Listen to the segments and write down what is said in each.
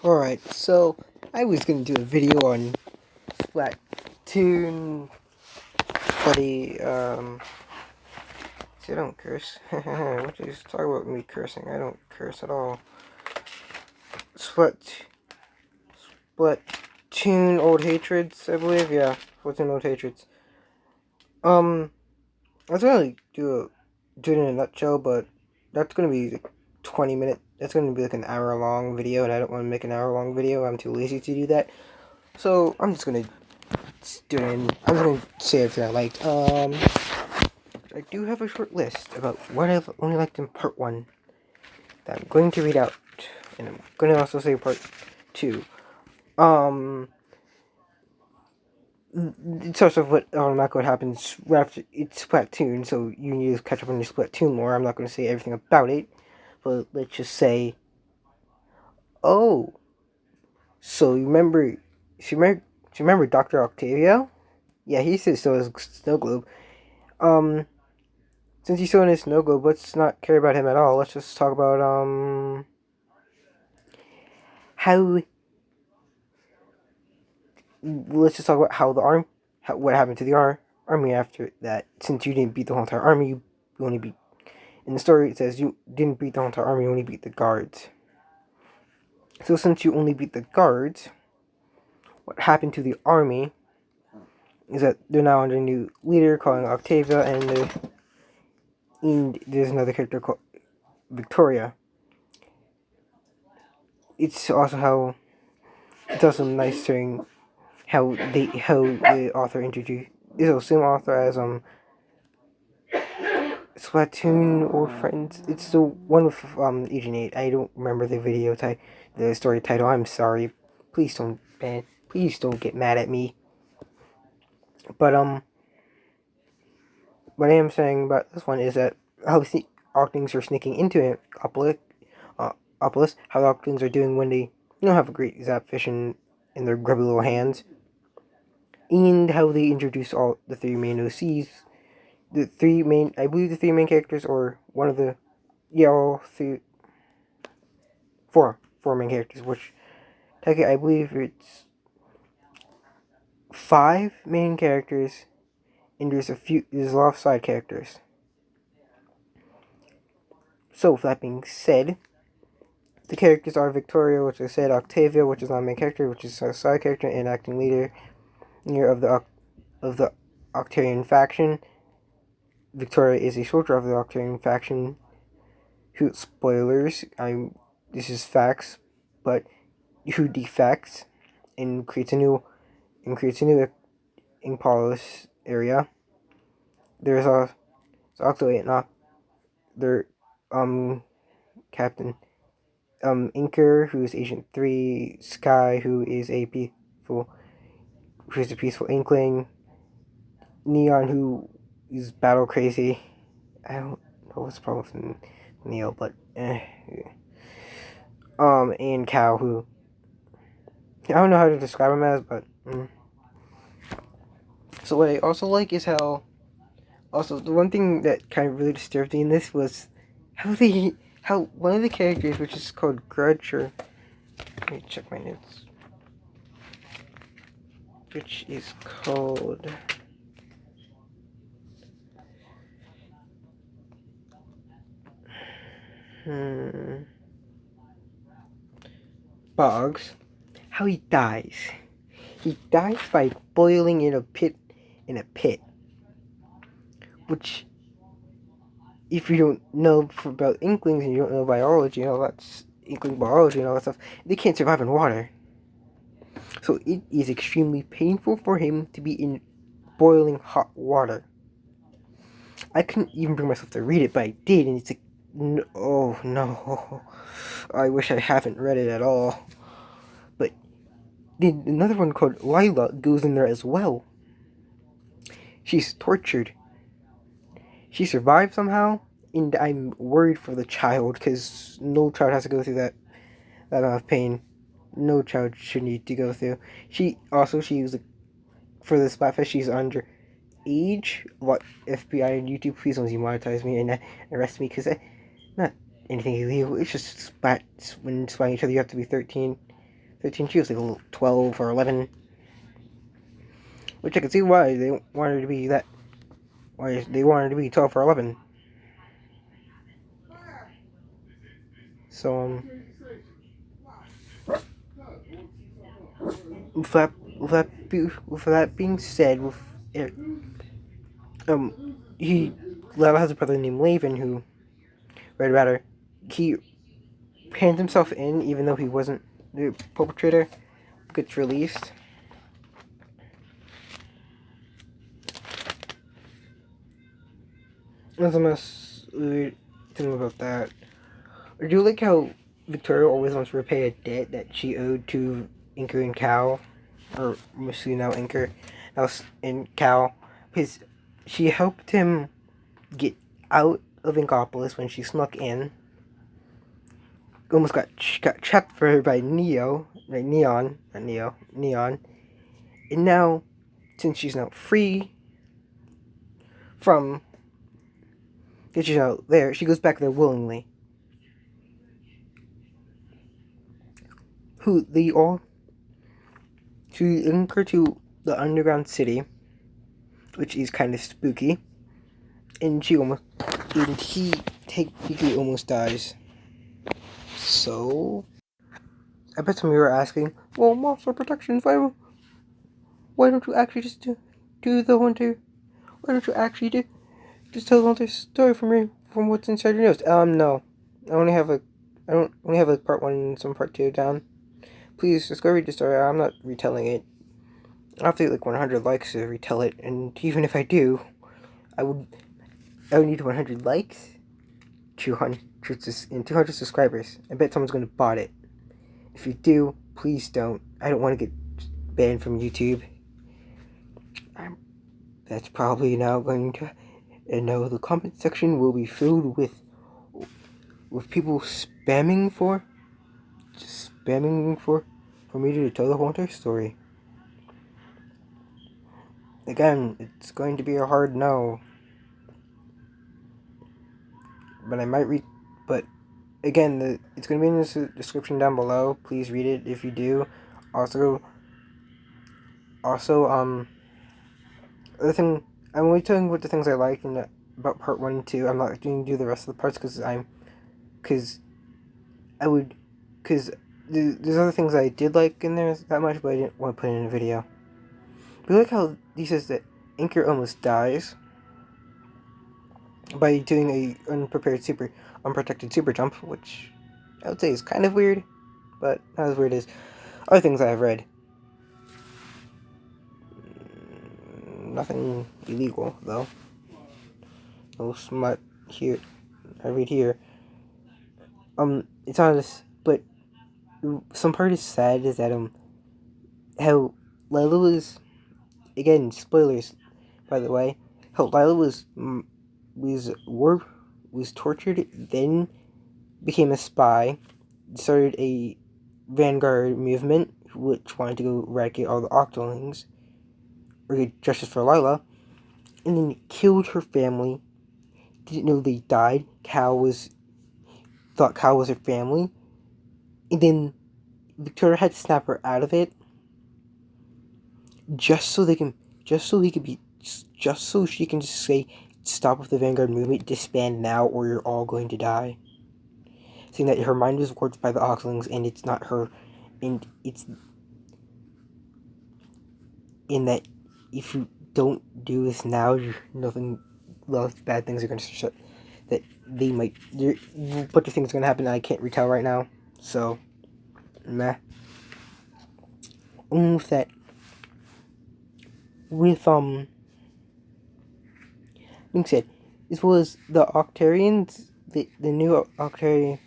Alright, so I was gonna do a video on Splatoon, buddy, see, I don't curse. What you talk about me cursing? I don't curse at all. Splatoon Old Hatreds, I believe, yeah, Splatoon Old Hatreds. I was gonna do it in a nutshell, but that's gonna be like 20 minutes. That's gonna be like an hour long video, and I don't want to make an hour long video. I'm too lazy to do that. So I'm just gonna I'm just gonna say everything I liked. I do have a short list about what I've only liked in part 1 that I'm going to read out, and I'm gonna also say part 2. It's also what automatically what happens right after it's Splatoon, so you need to catch up on your Splatoon lore. I'm not gonna say everything about it, but let's just say, oh, so you remember Dr. Octavio? Yeah, he says so as Snow Globe. Since he's still in his Snow Globe, let's not care about him at all. Let's just talk about how. Let's just talk about how the what happened to the army after that. Since you didn't beat the whole entire army, you only beat. In the story, it says you didn't beat the whole entire army, you only beat the guards. So since you only beat the guards, what happened to the army is that they're now under a new leader called Octavia, and there's another character called Victoria. It's also nice hearing how the author introduced. It's the same author as Splatoon Old Friends. It's the one with Agent 8. I don't remember the story title. I'm sorry. Please don't get mad at me. But what I am saying about this one is that how Octings are sneaking into Opolis, how the Octings are doing when they have a great Zapfish in their grubby little hands, and how they introduce all the 3 main OCs, I believe the 3 main characters, or one of the, all 3, 4 main characters, which, I believe it's 5 main characters, and there's a lot of side characters. So, with that being said, the characters are Victoria, which I said, Octavia, which is not a main character, which is a side character and acting leader of the Octarian faction. Victoria is a soldier of the Octarian faction. Who, spoilers, this is facts, but who defects and creates a new Impolis area. There's also their captain Inker, who is Agent 3, Sky, who is a peaceful inkling, Neon, who is battle crazy. I don't know what's the problem with Neo, but and Cow, who I don't know how to describe him as, but So what I also like is how the one thing that kind of really disturbed me in this was how one of the characters, which is called Grudge, or let me check my notes, which is called Boggs, how he dies. He dies by boiling in a pit, which, if you don't know about Inklings and you don't know biology and all that, Inkling biology and all that stuff, they can't survive in water. So it is extremely painful for him to be in boiling hot water. I couldn't even bring myself to read it, but I did, and it's like, oh no, I wish I haven't read it at all. But another one called Lila goes in there as well. She's tortured. She survived somehow, and I'm worried for the child, because no child has to go through that amount of pain. No child should need to go through. She was for the Splatfest, she's under age. What, FBI and YouTube, please don't demonetize me and arrest me, because not anything illegal. It's just when splatting each other, you have to be 13. 13. She was like 12 or 11. Which I can see why they wanted her to be that. Why they wanted her to be 12 or 11. So, with that being said, Lila has a brother named Laven who read about her. He hands himself in, even though he wasn't the perpetrator. Gets released. That's the most weird thing about that. I do like how Victoria always wants to repay a debt that she owed to Inker and Cal, or mostly now Inker, and Cal, because she helped him get out of Inkopolis when she snuck in. Almost got trapped for her by Neon, and now, since she's now free from, because she's out there, she goes back there willingly. Who they all to link her to the underground city, which is kind of spooky, and he technically almost dies. So, I bet some of you are asking, well, Mosstar Protections, why don't you actually just do the Hunter? Why don't you actually just tell the Hunter story from what's inside your notes? No, I only have part 1 and some part 2 down. Please just go read the story. I'm not retelling it. I have to get like 100 likes to retell it, and even if I do, I would need 100 likes, 200 subscribers. I bet someone's going to bot it. If you do, please don't. I don't want to get banned from YouTube. That's probably now going to, and now the comment section will be filled with people spamming for me to tell the Haunter story. Again, it's going to be a hard no. But I might read. But again, it's going to be in the description down below. Please read it if you do. Also, other thing, I'm only telling what the things I like about part 1 and 2. I'm not going to do the rest of the parts because there's other things I did like in there that much, but I didn't want to put in a video. But I like how he says that Inker almost dies by doing a unprotected super jump, which I would say is kind of weird, but not as weird as other things I have read. Nothing illegal, though. No smut here. I read here. It's honest, but some part is sad is that, how Lila was, again, spoilers, by the way, how Lila was tortured, then became a spy, started a vanguard movement, which wanted to go eradicate all the Octolings, or get justice for Lila, and then killed her family, didn't know they died, thought Cal was her family, and then Victoria had to snap her out of it, just so she can just say, stop with the Vanguard movement, disband now, or you're all going to die. Saying that her mind was warped by the Octolings, and it's not her, and it's in that if you don't do this now, bad things are going to shut. That they might, a bunch of things are going to happen that I can't retell right now. So, meh. With that, being said, as well as the Octarians, the new Octarian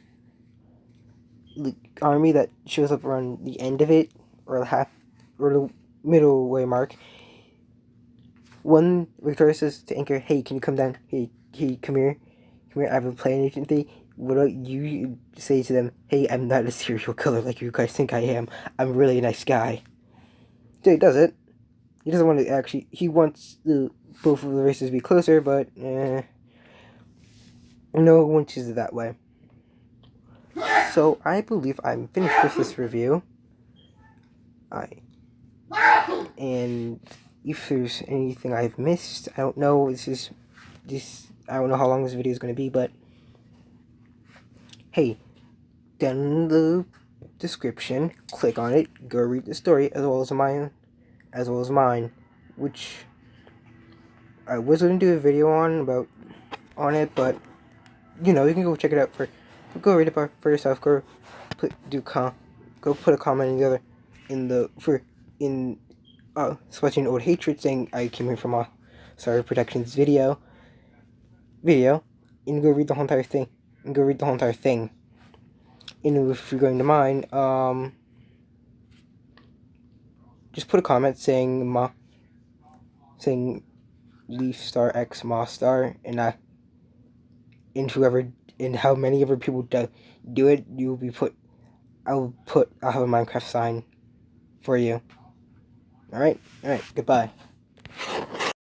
army that shows up around the end of it, or the middle way mark. One, Victoria says to Inker, hey, can you come down? Hey, come here. I have a plan agency. What do you say to them? Hey, I'm not a serial killer like you guys think I am. I'm really a nice guy. So he does it. He doesn't want to actually. He wants both of the races to be closer, but no one chooses it that way. So I believe I'm finished with this review. And if there's anything I've missed, I don't know. I don't know how long this video is going to be, but hey, down in the description, click on it, go read the story as well as mine, which I was going to do a video on it, but you can go check it out go read it for yourself. Go put a comment in Splatoon Old Hatred saying I came here from Mosstar Productions video, and go read the whole entire thing. And if you're going to mine, just put a comment saying Leaf Star X Mosstar, and how many other people do it, I'll have a Minecraft sign for you. Alright, goodbye.